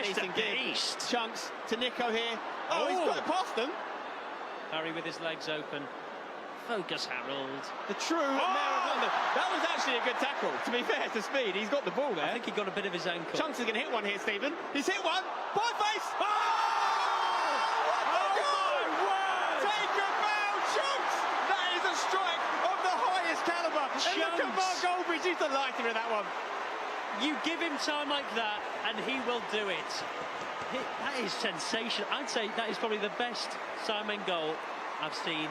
Mr. Beast. Chunks to Nico here. Oh, he's got it past them. Harry with his legs open. Focus, Harold. The true mayor of London. That was actually a good tackle, to be fair to Speed. He's got the ball there. I think he got a bit of his ankle. Chunks is going to hit one here, Stephen. He's hit one. By face. Oh! My word! Take a bow, Chunks! That is a strike of the highest calibre. And look at Mark Goldbridge, he's delighted with that one. You give him time like that, and he will do it. That is sensational. I'd say that is probably the best Simon goal I've seen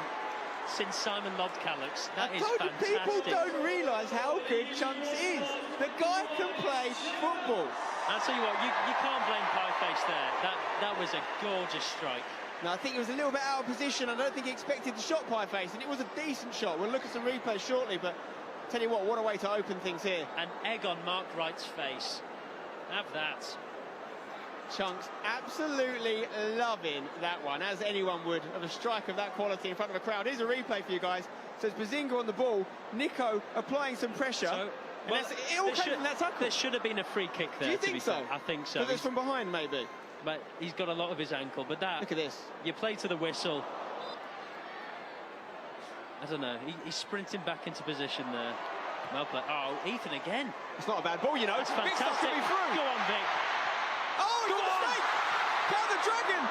since Simon loved Callux. That is fantastic. People don't realise how good Chunks is. The guy can play football. I'll tell you what, you can't blame Pieface there. That was a gorgeous strike. No, I think he was a little bit out of position. I don't think he expected to shot Pieface, and it was a decent shot. We'll look at some replays shortly, but tell you what a way to open things here. An egg on Mark Wright's face. Have that. Chunks absolutely loving that one, as anyone would, of a strike of that quality in front of a crowd. Here's a replay for you guys. So it's Bazinga on the ball, Nico applying some pressure. So, well, it all came from that tackle. There should have been a free kick there. Do you think so? I think so. Because it's from behind, maybe. But he's got a lot of his ankle. But that, look at this. You play to the whistle. I don't know. He's sprinting back into position there. Well played. Oh, Ethan again. It's not a bad ball, you know. That's fantastic. Go on, Vic. Oh, he's got a mistake! Count the Dragon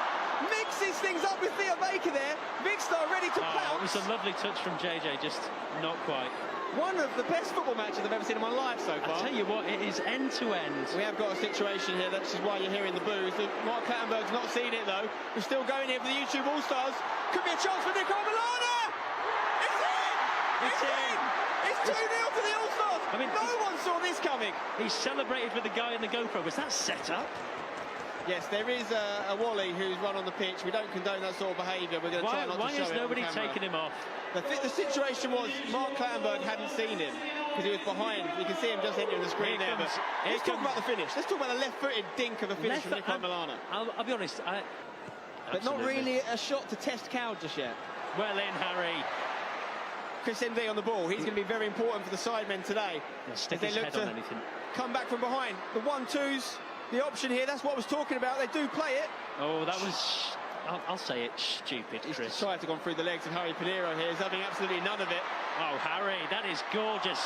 mixes things up with Theo Baker there. Vicstar ready to pounce. It was a lovely touch from JJ, just not quite. One of the best football matches I've ever seen in my life so far. I tell you what, it is end to end. We have got a situation here, that's just why you're hearing the boos. Mark Clattenburg's not seen it though. We're still going here for the YouTube All-Stars. Could be a chance for Nico Milana! It's in! It's in! It's 2-0 to the All-Stars! I mean, no one saw this coming. He celebrated with the guy in the GoPro. Was that set up? Yes, there is a Wally who's run on the pitch. We don't condone that sort of behaviour. We're going to try not to show it. Why is nobody taking him off? The situation was Mark Clattenburg hadn't seen him because he was behind. You can see him just entering the screen there. But let's talk about the finish. Let's talk about the left-footed dink of a finish from Nico Milana. I'll be honest. But not really a shot to test Cowd just yet. Well in, Harry. Chris MD on the ball. He's going to be very important for the sidemen today. Stick his head on anything. Come back from behind. The 1-2s. The option here, that's what I was talking about. They do play it. Oh, that was, I'll say it, stupid, Chris. He's tried to go through the legs of Harry Pinero here. He's having absolutely none of it. Oh, Harry, that is gorgeous.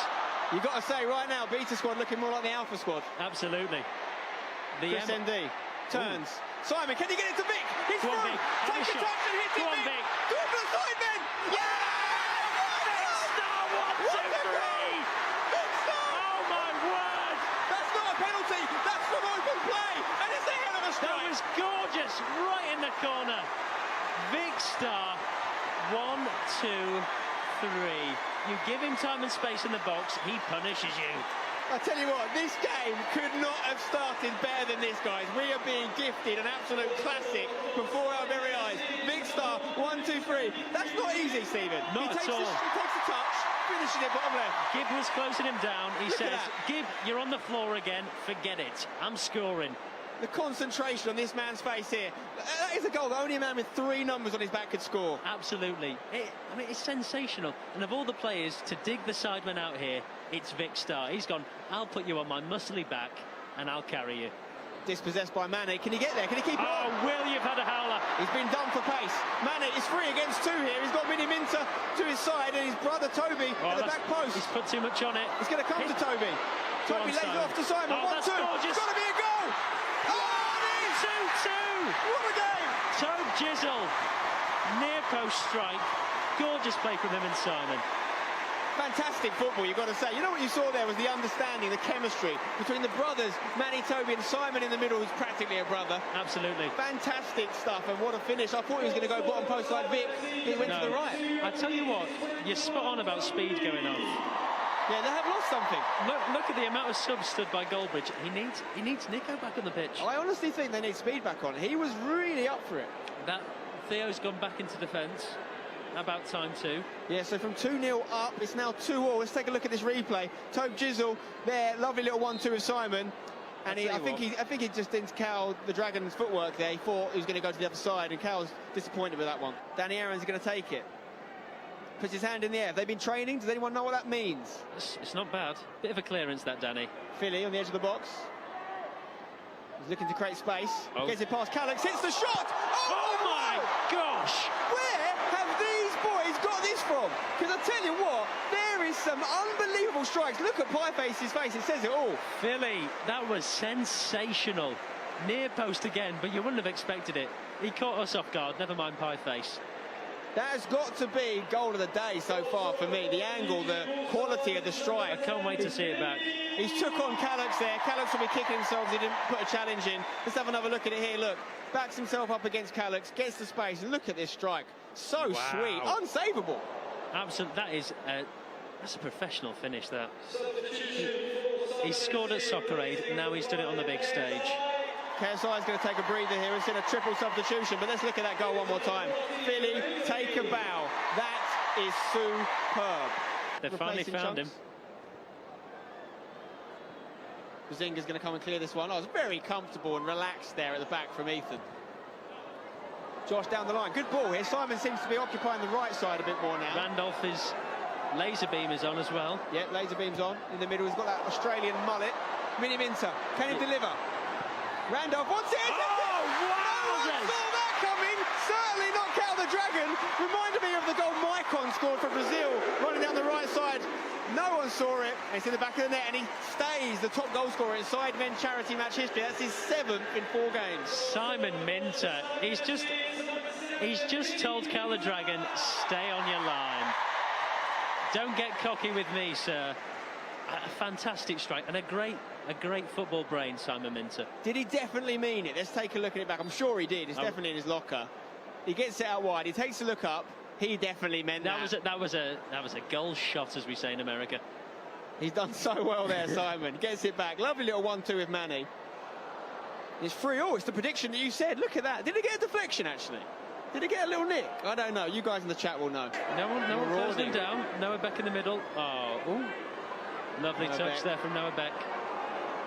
You've got to say, right now, Beta Squad looking more like the Alpha Squad. Absolutely. Chris MD turns. Ooh. Simon, can you get it to Vic? He's through. Take a touch and hit it, Vic. Do it for the sidemen. Yeah! Vicstar, 1, 2, 3. Oh, my word. That's not a penalty. That's from open play. And it's a hell of a strike. That was gorgeous. Right in the corner. Vicstar, 1, 2, 3. You give him time and space in the box, he punishes you. I tell you what, this game could not have started better than this, guys. We are being gifted an absolute classic before our very eyes. Vicstar, 1, 2, 3. That's not easy, Stephen. Not at all. He takes a touch, finishing it bottom left. Gibb was closing him down. He says, Gibb, you're on the floor again. Forget it. I'm scoring. The concentration on this man's face here. That is a goal that only a man with 3 numbers on his back could score. Absolutely. I mean, it's sensational. And of all the players to dig the sideman out here, it's Vicstar. He's gone, I'll put you on my muscly back and I'll carry you. Dispossessed by Mane. Can he get there? Can he keep it on? Oh, Will, you've had a howler. He's been done for pace. Mane is 3 against 2 here. He's got Vinny Minter to his side and his brother Toby at the back post. He's put too much on it. It's going to come to Toby. Toby lays it off to Simon. 1-2. It's got to be a goal. Oh, 2-2. What a game. Tobe Jizzle. Near post strike. Gorgeous play from him and Simon. Fantastic football, you've got to say. You know what you saw there was the understanding, the chemistry between the brothers, Manny, Toby and Simon in the middle, who's practically a brother. Absolutely. Fantastic stuff, and what a finish. I thought he was going to go bottom post like Vic. He went to the right. I tell you what, you're spot on about speed going off. Yeah, they have lost something. Look at the amount of subs stood by Goldbridge. He needs Nico back on the pitch. I honestly think they need speed back on. He was really up for it. That Theo's gone back into defence. About time too. Yeah, so from 2-0 up, it's now 2-2. Let's take a look at this replay. Tobe Jizzle there, lovely little 1-2 with Simon. And I think he just didn't cow the Dragon's footwork there. He thought he was going to go to the other side, and Cow's disappointed with that one. Danny Aaron's going to take it. Puts his hand in the air. Have they been training? Does anyone know what that means? It's not bad. Bit of a clearance, that, Danny. Philly on the edge of the box. He's looking to create space. Gets it past Calix, hits the shot. Oh my gosh! Where have these boys got this from? Because I tell you what, there is some unbelievable strikes. Look at Pieface's face, it says it all. Philly, that was sensational. Near post again, but you wouldn't have expected it. He caught us off guard, never mind Pieface. That has got to be goal of the day so far for me. The angle, the quality of the strike. I can't wait to see it back. He's took on Calix there. Calix will be kicking himself. He didn't put a challenge in. Let's have another look at it here. Look, backs himself up against Calix, gets the space, and look at this strike. So sweet, unsavable. Absolutely, that's a professional finish. That he scored at Soccer Aid. Now he's done it on the big stage. KSI is going to take a breather here. It's in a triple substitution, but let's look at that goal one more time. Philly, take a bow. That is superb. They've finally found him. Bazinga's going to come and clear this one. I was very comfortable and relaxed there at the back from Ethan. Josh down the line. Good ball here. Simon seems to be occupying the right side a bit more now. Randolph is... Laser beam is on as well. Yeah, laser beam's on. In the middle, he's got that Australian mullet. Mini Minter. Can he deliver? Randolph wants it! Oh, wow! No one saw that coming! Certainly not Cal the Dragon! Reminded me of the goal Maicon scored for Brazil, running down the right side. No one saw it. It's in the back of the net, and he stays the top goal scorer in SIDEMEN Charity Match history. That's his 7th in 4 games. Simon Minter, he's just told Cal the Dragon, stay on your line. Don't get cocky with me, sir. A fantastic strike and a great football brain, Simon Minter. Did he definitely mean it? Let's take a look at it back. I'm sure he did. It's definitely in his locker. He gets it out wide. He takes a look up. He definitely meant that. That was a goal shot, as we say in America. He's done so well there, Simon. Gets it back. Lovely little 1-2 with Manny. It's 3-0. It's the prediction that you said. Look at that. Did he get a deflection, actually? Did he get a little nick? I don't know. You guys in the chat will know. No one closed him down. Noah Beck in the middle. Oh, lovely Noah touch Beck there from Noah Beck.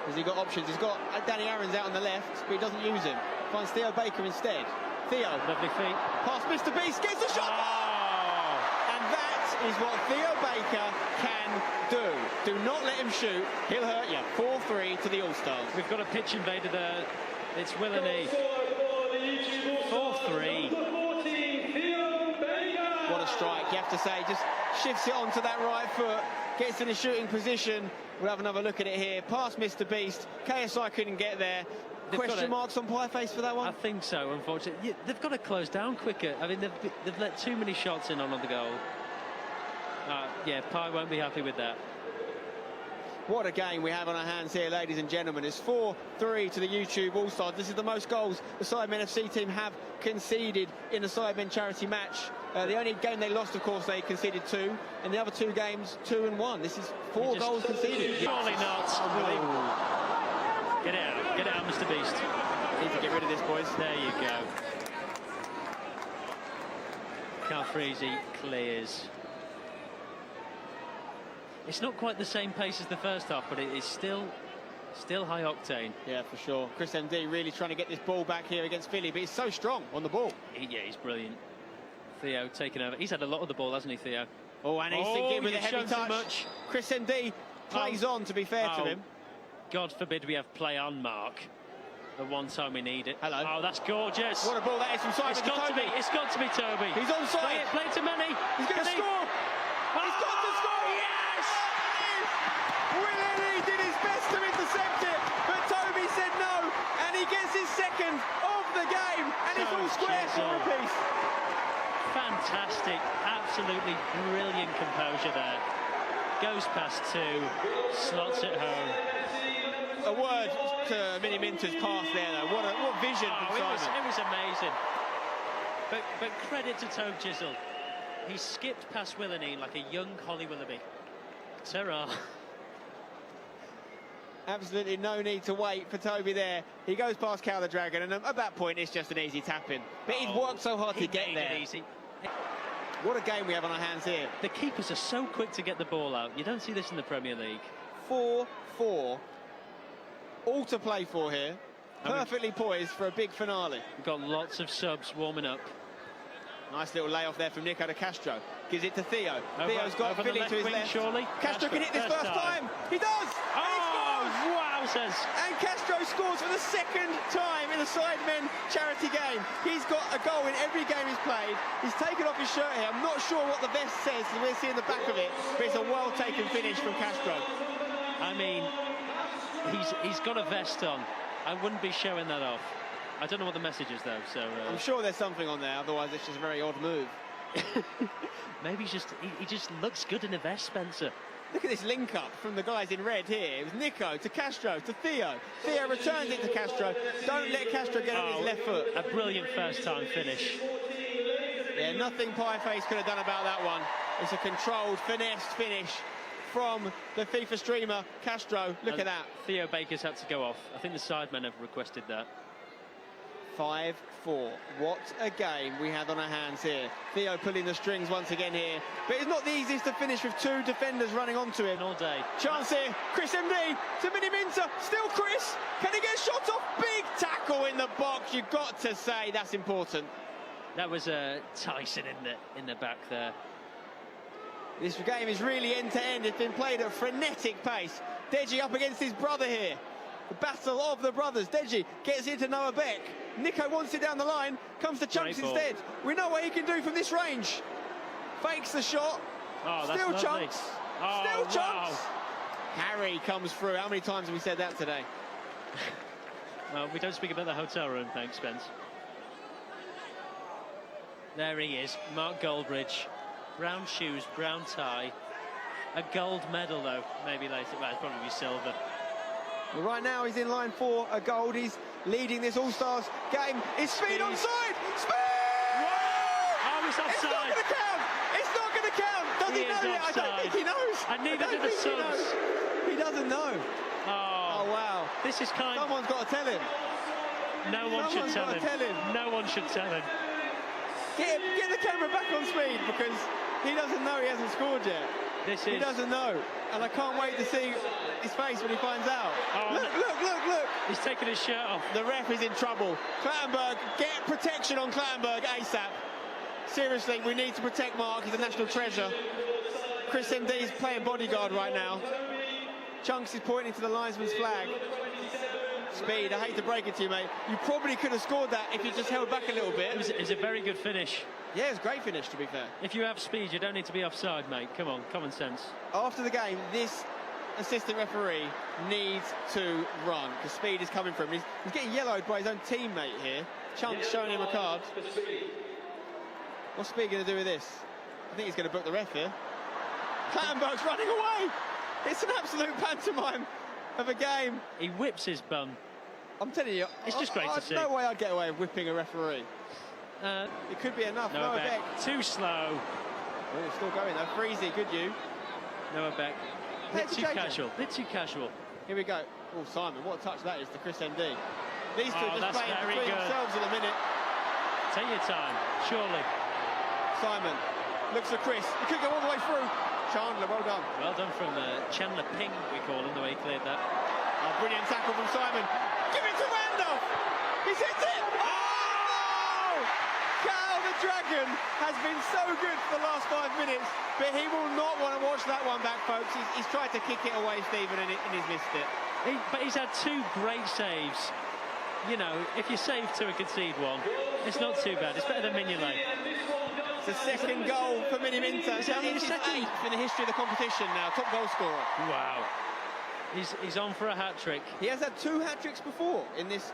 Has he got options? He's got Danny Aaron's out on the left, but he doesn't use him. Finds Theo Baker instead. Theo. Lovely feet. Past Mr. Beast. Gets the shot. Oh. And that is what Theo Baker can do. Do not let him shoot. He'll hurt you. 4-3 to the All-Stars. We've got a pitch invader there. It's Willany. 4-3. What a strike, you have to say. Just shifts it onto that right foot. Gets in a shooting position. We'll have another look at it here. Past Mr. Beast. KSI couldn't get there. Question marks on Pieface for that one? I think so, unfortunately. Yeah, they've got to close down quicker. I mean, they've let too many shots in on the goal. Yeah, Pie won't be happy with that. What a game we have on our hands here, ladies and gentlemen. It's 4-3 to the YouTube All-Stars. This is the most goals the SIDEMEN FC team have conceded in the SIDEMEN Charity Match. The only game they lost, of course, they conceded 2. And the other 2 games, 2 and 1. This is 4 goals conceded. Surely not. Unbelievable. Get out, Mr. Beast. Need to get rid of this, boys. There you go. Calfreezy clears. It's not quite the same pace as the first half, but it is still high octane. Yeah, for sure. Chris MD really trying to get this ball back here against Philly, but he's so strong on the ball. Yeah, he's brilliant. Theo taking over. He's had a lot of the ball, hasn't he, Theo? Oh, and he's thinking with a heavy touch. Much. Chris MD plays on, to be fair to him. God forbid we have play on, Mark. The one time we need it. Hello. Oh, that's gorgeous. What a ball that is from Simon. It's got to be Toby. He's onside. Play it to Manny. He's going to score. He's got to score. Yes! Willany did his best to intercept it, but Toby said no, and he gets his 2nd of the game, and it's all square for a piece. Fantastic, absolutely brilliant composure there. Goes past 2, slots it home. A word to Mini Minter's pass there, though. What vision from Simon. It was amazing. But credit to Tobe Jizzle. He skipped past Willany like a young Holly Willoughby. Ta-ra. Absolutely no need to wait for Toby there. He goes past Cal the Dragon, and at that point, it's just an easy tap-in. But he's worked so hard to get there. Easy. What a game we have on our hands here. The keepers are so quick to get the ball out. You don't see this in the Premier League. 4-4. All to play for here. Perfectly poised for a big finale. We've got lots of subs warming up. Nice little layoff there from Nico de Castro. Gives it to Theo. Theo's got Philly to his left. Surely. Castro can hit this first time. He does! Oh, wow! Castro says. And Castro scores for the second time in the Sidemen charity game. He's got a goal in every game he's played. He's taken off his shirt here. I'm not sure what the vest says, we're seeing the back of it, but it's a well-taken finish from Castro. I mean, he's got a vest on. I wouldn't be showing that off. I don't know what the message is, though, so... I'm sure there's something on there, otherwise it's just a very odd move. Maybe he just looks good in a vest, Spencer. Look at this link-up from the guys in red here. It was Nico to Castro to Theo. Theo returns it to Castro. Don't let Castro get on his left foot. A brilliant first-time finish. Yeah, nothing Pieface could have done about that one. It's a controlled, finessed finish from the FIFA streamer, Castro. Look at that. Theo Baker's had to go off. I think the Sidemen have requested that. 5-4. What a game we had on our hands here. Theo pulling the strings once again here. But it's not the easiest to finish with two defenders running onto him. All day. Chance here. Chris MD to Mini Minter. Still Chris. Can he get shot off? Big tackle in the box. You've got to say that's important. That was Tyson in the back there. This game is really end-to-end. It's been played at a frenetic pace. Deji up against his brother here. The battle of the brothers. Deji gets into Noah Beck. Nico wants it down the line. Comes to Chunks instead. We know what he can do from this range. Fakes the shot. Oh, Still that's Chunks. Oh, Still Chunks. Wow. Harry comes through. How many times have we said that today? Well, we don't speak about the hotel room, thanks, Spence. There he is, Mark Goldbridge. Brown shoes, brown tie. A gold medal, though, maybe later. Well, it'll probably be silver. Well, right now he's in line for a gold. He's leading this All-Stars game. Is Speed onside? Speed! Whoa! Oh, it's offside. It's not going to count. It's not going to count. Does he know yet? I don't think he knows. And neither do the Suns. He doesn't know. Oh, wow. This is kind. Someone's got to tell him. No one should tell him. No one should tell him. Get the camera back on Speed, because he doesn't know he hasn't scored yet. He doesn't know, and I can't wait to see his face when he finds out. Oh, look. He's taking his shirt off. The ref is in trouble. Clattenburg, get protection on Clattenburg ASAP. Seriously, we need to protect Mark. He's a national treasure. Chris MD is playing bodyguard right now. Chunks is pointing to the linesman's flag. Speed, I hate to break it to you, mate. You probably could have scored that if you just held back a little bit. It was a very good finish. Yeah, it's a great finish, to be fair. If you have speed, you don't need to be offside, mate. Come on, common sense. After the game, this assistant referee needs to run, because Speed is coming for him. He's getting yellowed by his own teammate here. Chunks showing him a card. What's Speed going to do with this? I think he's going to book the ref here. Clattenburg's running away! It's an absolute pantomime of a game. He whips his bum. I'm telling you, it's just great to see. No way I'd get away with whipping a referee. It could be enough. Noah Beck. Too slow. Oh, still going though. Freezy, good you. Noah Beck. Bit too casual. Bit too casual. Here we go. Oh, Simon, what a touch that is to Chris MD. These two are just playing between themselves at the minute. Take your time, surely. Simon looks at Chris. He could go all the way through. Chandler, well done. Well done from Chandler Ping, we call him, the way he cleared that. Oh, brilliant tackle from Simon. Give it to Randolph. He's hit it. Oh! Cal the Dragon has been so good for the last 5 minutes, but he will not want to watch that one back, folks. He's tried to kick it away, Stephen, and he's missed it. But he's had two great saves. You know, if you save two and concede one, it's not too bad. It's better than Mignolet. It's the second goal for Mini Minter. It's his 8th in the history of the competition now, top goal scorer. Wow. He's on for a hat-trick. He has had 2 hat-tricks before in this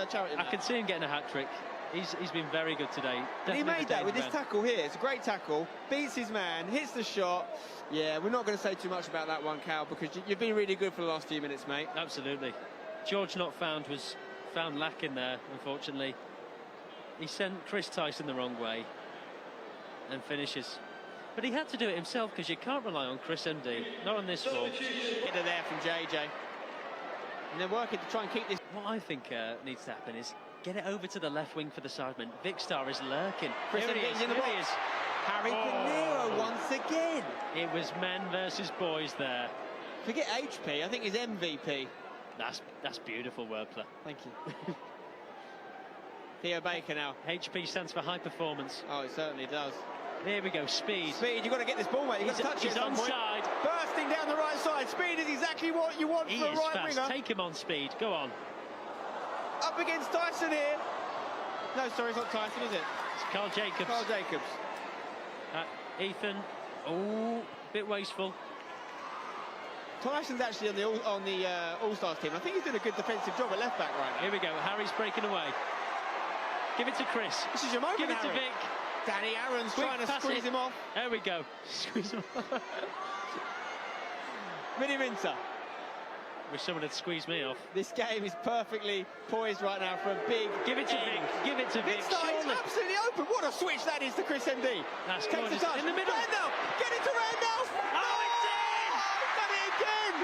charity match. I can see him getting a hat-trick. He's been very good today. And he made that with this tackle here. It's a great tackle. Beats his man, hits the shot. Yeah, we're not going to say too much about that one, Cal, because you've been really good for the last few minutes, mate. Absolutely. George Not Found was found lacking there, unfortunately. He sent Chris Tyson the wrong way and finishes. But he had to do it himself, because you can't rely on Chris MD, not on this form. Header there from JJ. And they're working to try and keep this. What I think needs to happen is get it over to the left wing for the Sidemen. Vicstar is lurking. Chris MD's in the box. Harry Pinero once again. It was men versus boys there. Forget HP, I think he's MVP. That's beautiful wordplay. Thank you. Theo Baker now. HP stands for high performance. Oh, it certainly does. Here we go, Speed. Speed, you've got to get this ball, mate. You've got to touch it He's at some point. onside. Bursting down the right side. Speed is exactly what you want for a right fast. winger. Take him on, Speed. Go on. Up against Tyson here. No, sorry, it's not Tyson, is it? It's Carl Jacobs. Carl Jacobs. Ethan. Oh, bit wasteful. Tyson's actually on the All-Stars team. I think he's doing a good defensive job at left back right now. Here we go. Harry's breaking away. Give it to Chris. This is your moment, Give it Harry. to Vic. Danny Aaron's trying to squeeze him off. There we go. Squeeze him off. Vinny Minter. Wish someone had squeezed me off. This game is perfectly poised right now for a big Give it to Vic. Give it to Vic. It's absolutely open. What a switch that is to Chris MD. That's Takes gorgeous. the touch. In the middle. Randolph. Get it to Randolph. Oh, it's in! Done it again.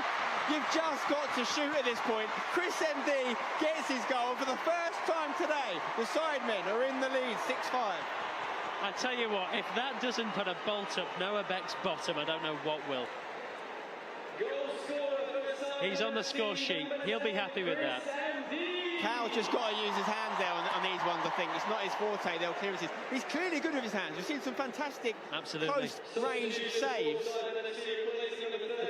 You've just got to shoot at this point. Chris MD gets his goal for the first time today. The Sidemen are in the lead, 6-5. I tell you what, if that doesn't put a bolt up Noah Beck's bottom, I don't know what will. He's on the score sheet. He'll be happy with that. Cal's just got to use his hands there on these ones, I think. It's not his forte, they'll clearances. He's clearly good with his hands. We've seen some fantastic close-range saves.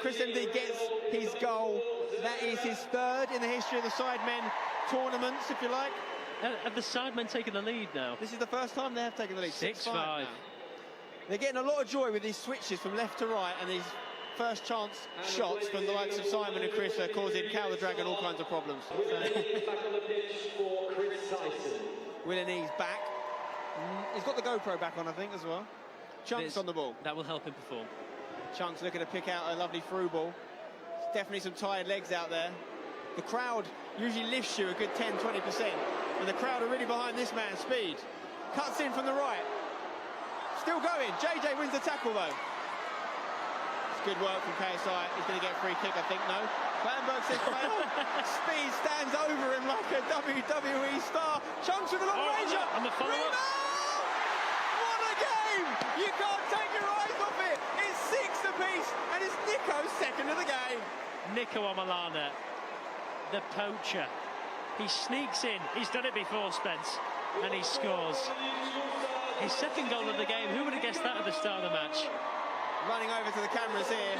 Chris MD gets his goal. That is his third in the history of the Sidemen tournaments, if you like. Have the Sidemen taken the lead now? This is the first time they have taken the lead. 6-5. They're getting a lot of joy with these switches from left to right and these first chance shots from the likes of Simon and Chris are causing Cal the Dragon all kinds of problems. Willeney's back. He's got the GoPro back on, I think, as well. Chunks on the ball. That will help him perform. Chunks looking to pick out a lovely through ball. There's definitely some tired legs out there. The crowd usually lifts you a good 10-20%. And the crowd are really behind this man, Speed. Cuts in from the right. Still going. JJ wins the tackle, though. It's good work from KSI. He's going to get a free kick, I think, no. Vandenberg says play on. Speed stands over him like a WWE star. Chunks with a long ranger. And the follow-up. What a game! You can't take your eyes off it. It's 6 apiece, and it's Nico's second of the game. Nico Amalana, the poacher. He sneaks in. He's done it before, Spence, and he scores. His second goal of the game. Who would have guessed that at the start of the match? Running over to the cameras here.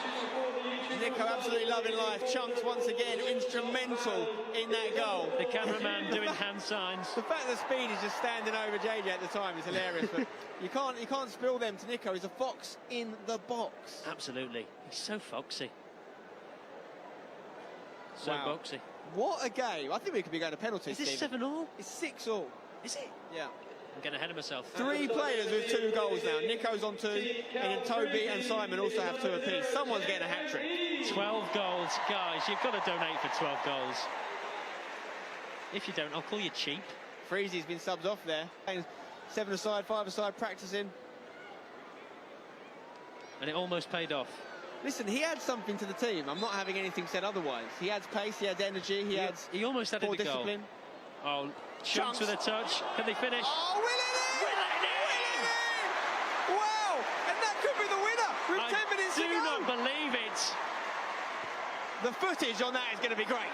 Nico absolutely loving life. Chunks once again instrumental in that goal. The cameraman doing hand signs. The fact that Speed is just standing over JJ at the time is hilarious. But you can't spill them to Nico. He's a fox in the box. Absolutely. He's so foxy. So wow. boxy. What a game. I think we could be going to penalties. Is this 7-all? It's 6-all. Is it? Yeah. I'm getting ahead of myself. 3 players with 2 goals now. Nico's on 2, and then Toby and Simon also have 2 apiece. Someone's getting a hat-trick. 12 goals. Guys, you've got to donate for 12 goals. If you don't, I'll call you cheap. Freezy's been subbed off there. 7 aside, 5 aside, practicing. And it almost paid off. Listen, he adds something to the team. I'm not having anything said otherwise. He adds pace, he adds energy, he almost added more the discipline. Goal. Oh, Chunks with a touch. Can they finish? Oh, Willeney! Wow! And that could be the winner with 10 minutes to go. I do not believe it. The footage on that is going to be great.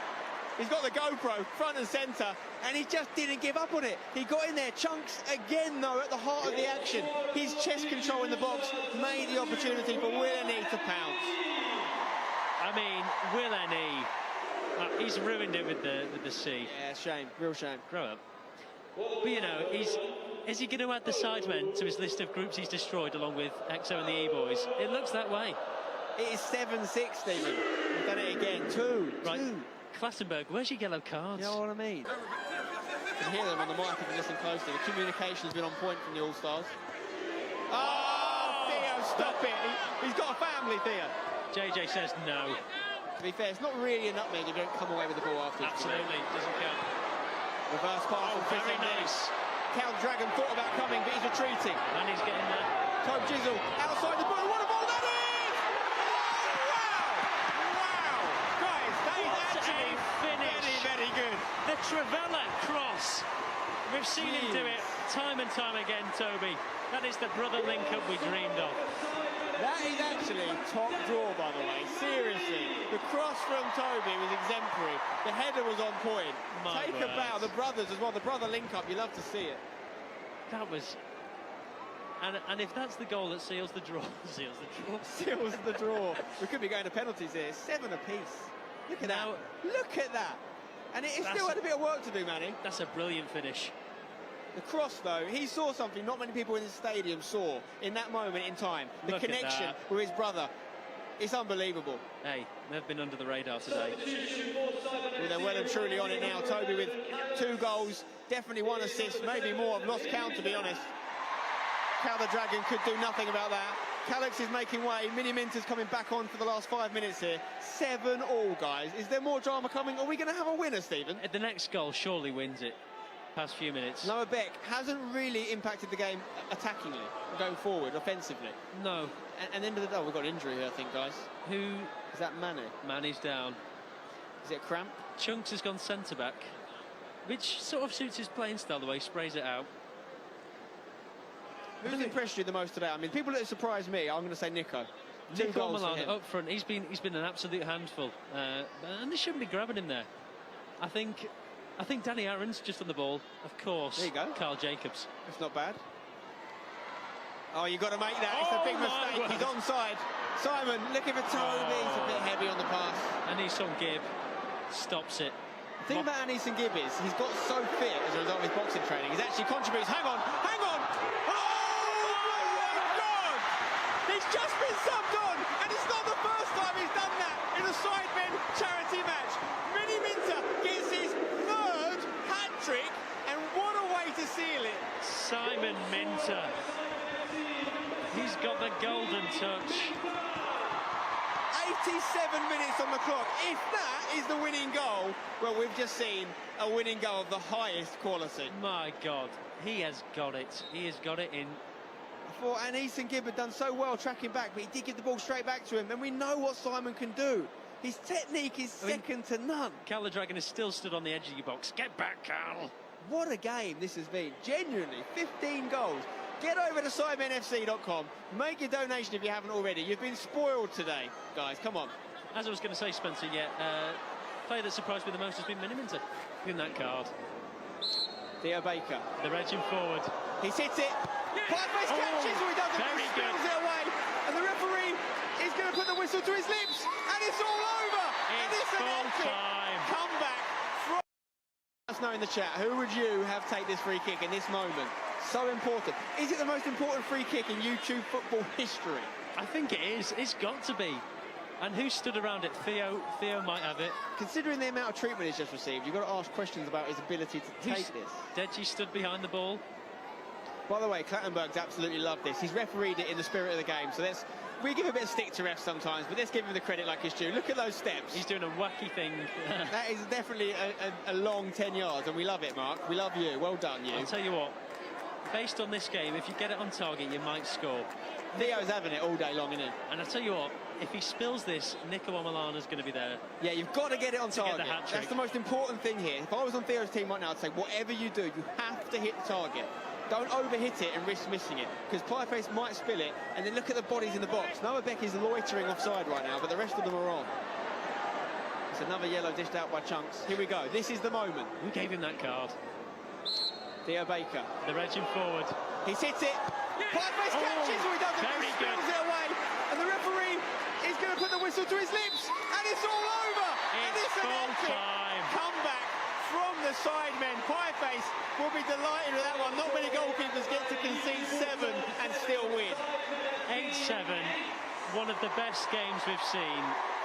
He's got the GoPro front and centre, and he just didn't give up on it. He got in there. Chunks again, though, at the heart of the action. His chest control in the box made the opportunity for Willeney to pounce. I mean, Willeney, he's ruined it with the C. Yeah, shame, real shame. Grow up. But you know, is he going to add the Sidemen to his list of groups he's destroyed along with EXO and the E-Boys? It looks that way. It is 7-6, Stephen. We've done it again. 2. Right. 2. Klassenberg, where's your yellow cards? You know what I mean? You can hear them on the mic if you listen closely. The communication's been on point from the All-Stars. Oh, Theo, stop it. He's got a family, Theo. JJ says no. To be fair, it's not really a nutmeg if you don't come away with the ball after. Absolutely, doesn't count. Reverse pass from Chris. Very nice. Cal Dragon thought about coming, but he's retreating. And he's getting there. Tobe Jizzle outside the ball. What a ball that is! Oh, wow! Guys, that is actually finish. very good. The Travella cross. We've seen him do it time and time again, Toby. That is the brother link-up we dreamed of. That is actually top draw, by the way. Seriously. The cross from Toby was exemplary. The header was on point. Take a bow. The brothers as well. The brother link-up. You love to see it. That was And if that's the goal that seals the draw, Seals the draw. We could be going to penalties here. 7 apiece. Look at that. Look at that. And it still had a bit of work to do, Manny. That's a brilliant finish. The cross, though, he saw something not many people in the stadium saw in that moment in time. The connection with his brother. It's unbelievable. Hey, they've been under the radar today. Well, they're well and truly on it now. Toby with 2 goals, definitely 1 assist, maybe more. I've lost count, to be honest. Cal the Dragon could do nothing about that. Calix is making way. Mini Minter's coming back on for the last 5 minutes here. 7-all, guys. Is there more drama coming? Are we going to have a winner, Stephen? The next goal surely wins it. Past few minutes. Noah Beck hasn't really impacted the game attackingly, going forward, offensively. No. And end of the day, we've got an injury here, I think, guys. Who? Is that Mane? Mane's down. Is it a cramp? Chunks has gone centre-back, which sort of suits his playing style, the way he sprays it out. Who's impressed you the most today? I mean, people that surprised me, I'm going to say Nico. 2 Nico goals for him. Milano up front, he's been an absolute handful. And they shouldn't be grabbing him there. I think Danny Aaron's just on the ball, of course. There you go. Carl Jacobs. That's not bad. Oh, you've got to make that. It's a big mistake. He's onside. Simon looking for Toby. He's a bit heavy on the pass. Anisson Gibb stops it. The thing about Anisson Gibb is he's got so fit as a result of his boxing training. He's actually contributes. Hang on. Oh, my God! He's just been subbed on, and it's not the first time he's done that in a Sidemen charity match. Mini Minter gets his 3rd hat-trick, and what a way to seal it. Simon Minter. He's got the golden touch. 87 minutes on the clock. If that is the winning goal, well, we've just seen a winning goal of the highest quality. My God, he has got it. He has got it in. I thought Anisson Gibb had done so well tracking back, but he did give the ball straight back to him, and we know what Simon can do. His technique is second to none. Cal the Dragon is still stood on the edge of your box. Get back, Cal. What a game this has been. Genuinely, 15 goals. Get over to SidemenFC.com. Make your donation if you haven't already. You've been spoiled today, guys. Come on. As I was going to say, Spencer, player that surprised me the most has been Mini Minter in that card. Theo Baker. They're edging forward. He's hit it. Pipeface catches, or he doesn't. Very he spills it away. And the referee is going to put the whistle to his lips. And it's all over. It's an full epic time. comeback from... Let us know in the chat, who would you have take this free kick in this moment? So important. Is it the most important free kick in YouTube football history? I think it is. It's got to be. And who stood around it? Theo might have it. Considering the amount of treatment he's just received, you've got to ask questions about his ability to take this. Deji stood behind the ball. By the way, Clattenburg's absolutely loved this. He's refereed it in the spirit of the game. So we give a bit of stick to refs sometimes, but let's give him the credit like it's due. Look at those steps. He's doing a wacky thing. That is definitely a long 10 yards, and we love it, Mark. We love you. Well done, you. I'll tell you what. Based on this game, if you get it on target, you might score. Theo's having it all day long, isn't he? And I'll tell you what, if he spills this, Nico Milano's going to be there. Yeah, you've got to get it on target. Get the hat-trick. That's the most important thing here. If I was on Theo's team right now, I'd say whatever you do, you have to hit the target. Don't overhit it and risk missing it, because Pieface might spill it, and then look at the bodies in the box. Noah Beck is loitering offside right now, but the rest of them are on. It's another yellow dished out by Chunks. Here we go. This is the moment. Who gave him that card? Theo Baker. They're edging forward. He's hit it. Pieface catches, or he doesn't. Very he spills good. it away. And the referee is going to put the whistle to his lips. And it's all over. And it's an epic comeback from the Sidemen. Pieface will be delighted with that one. Not many goalkeepers get to concede 7 and still win. 8-7. One of the best games we've seen.